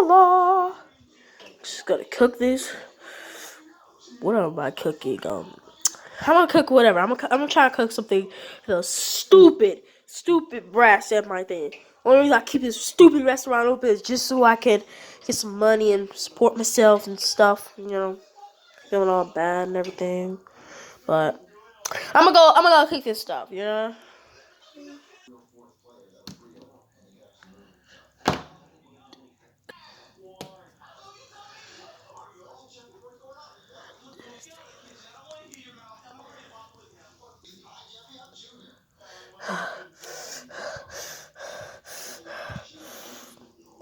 La. Just gonna cook this. What am I cooking? I'm gonna cook whatever. I'm gonna try to cook something stupid brass at my thing. Only reason I keep this stupid restaurant open is just so I can get some money and support myself and stuff. You know, feeling all bad and everything. But I'm gonna go cook this stuff. You know.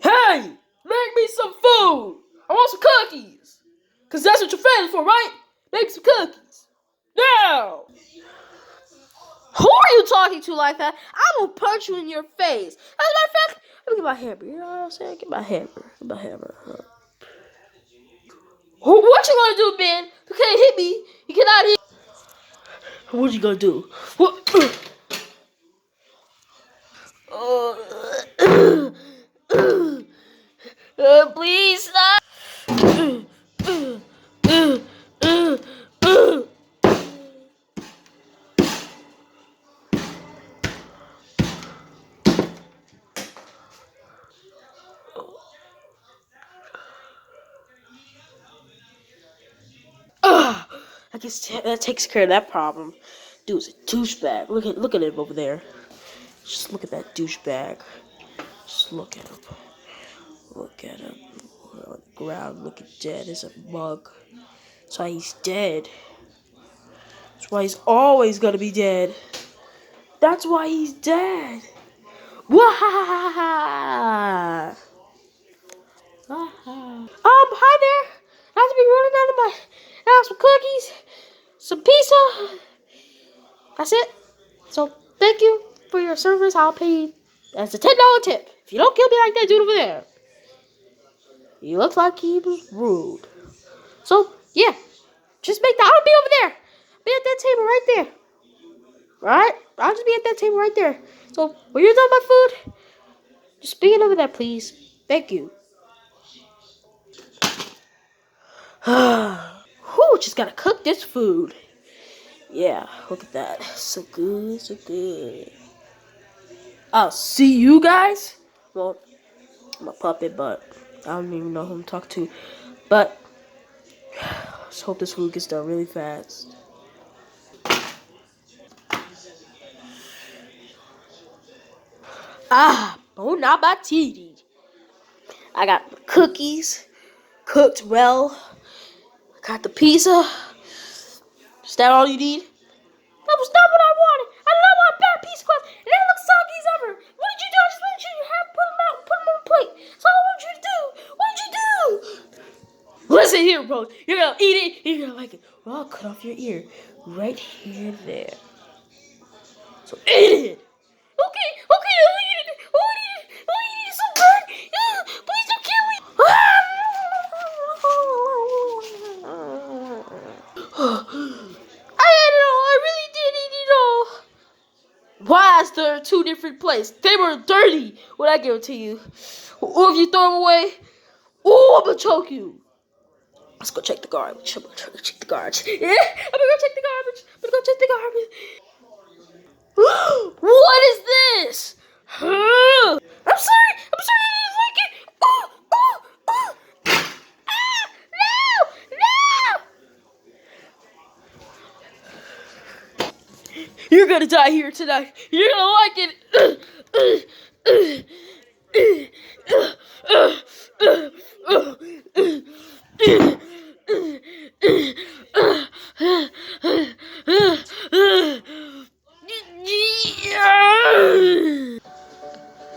Hey, make me some food. I want some cookies. Cause that's what you're famous for, right? Make me some cookies. Now. Who are you talking to like that? I will punch you in your face. As a matter of fact, let me get my hammer. You know what I'm saying? Get my hammer. Get my hammer. What you gonna do, man? You can't hit me. You cannot hit. What you gonna do? What? Please stop. I guess that takes care of that problem. Dude's a douchebag. Look at him over there. Just look at that douchebag. Just look at him. Look at him. On the ground, looking dead as a mug. That's why he's dead. That's why he's always gonna be dead. That's why he's dead. Wahahaha. Hi there. I have to be running out of my house some cookies, some pizza. That's it. So thank you for your service. I'll pay you as a $10 tip. If you don't kill me like that dude over there. He looks like he was rude. So yeah, just make that. I'll be over there. Be at that table right there. Right? I'll just be at that table right there. So when you're done with my food, just bring it over there, please. Thank you. Whew, just gotta cook this food. Yeah, look at that. So good, so good. I'll see you guys. Well, I'm a puppet, but I don't even know who I'm talking to. But let's hope this food gets done really fast. Bon appetit. I got the cookies cooked well. I got the pizza. Is that all you need? That was not what I wanted. I did not want a bad pizza crust. And that looks soggy as ever. What did you do? I just wanted you to put them out and put them on the plate. That's all I want you to do. What did you do? Listen here, bro. You're gonna eat it. You're gonna like it. Well, I'll cut off your ear right here and there. So eat it. Okay. I'll eat it. I'll eat it so good. Please don't kill me. I ate it all. I really did eat it all. Why is there two different plates? They were dirty when I gave it to you. Or if you throw them away, I'm gonna choke you. Let's go check the garbage. I'm gonna check the garbage. Yeah, I'm gonna go check the garbage. What is this? I'm sorry. I didn't like it. No. You're gonna die here tonight. You're gonna like it.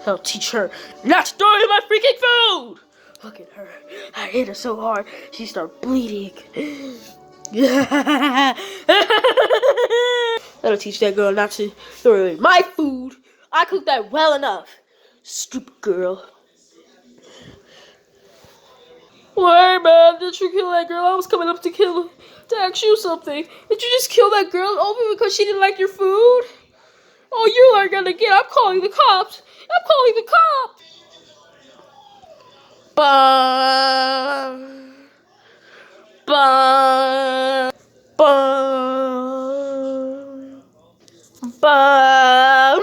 I'll teach her not to throw in my freaking food. Look at her. I hit her so hard, she started bleeding. That'll teach that girl not to throw in my food. I cooked that well enough. Stupid girl. Why, man? Did you kill that girl? I was coming up to ask you something. Did you just kill that girl only because she didn't like your food? Oh, you're not gonna get. I'm calling the cops. Ba, ba, ba, ba.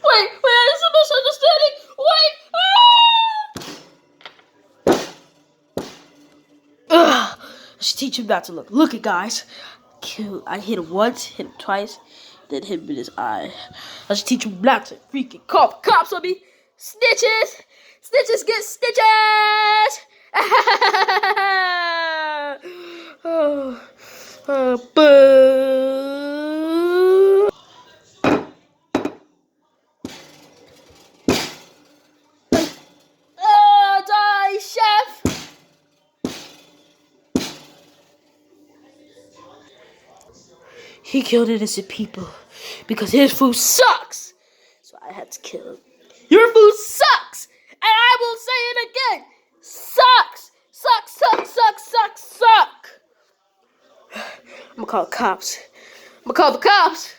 Wait, there's a misunderstanding. Wait. Ugh. I should teach him not to look. Look it, guys. I hit him once, hit him twice, then hit him in his eye. I should teach him not to freaking call cops on me. Snitches! Snitches get stitches! Boo! Die, chef! He killed innocent people because his food sucks. So I had to kill him. Your food sucks! And I will say it again. Sucks! Suck, suck, suck, suck, suck! I'm gonna call the cops. I'm gonna call the cops.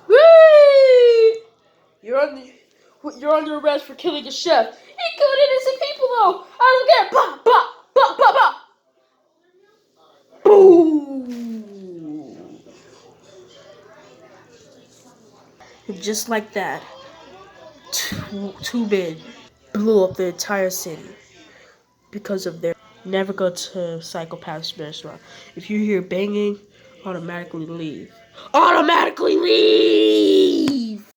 Whee! You're under arrest for killing a chef. He killed innocent people though. I don't get it. Bah, bah, bah, bah, bah. Boom! And just like that, two men blew up the entire city because of their. Never go to Psychopath's restaurant. If you hear banging, automatically leave. Automatically leave!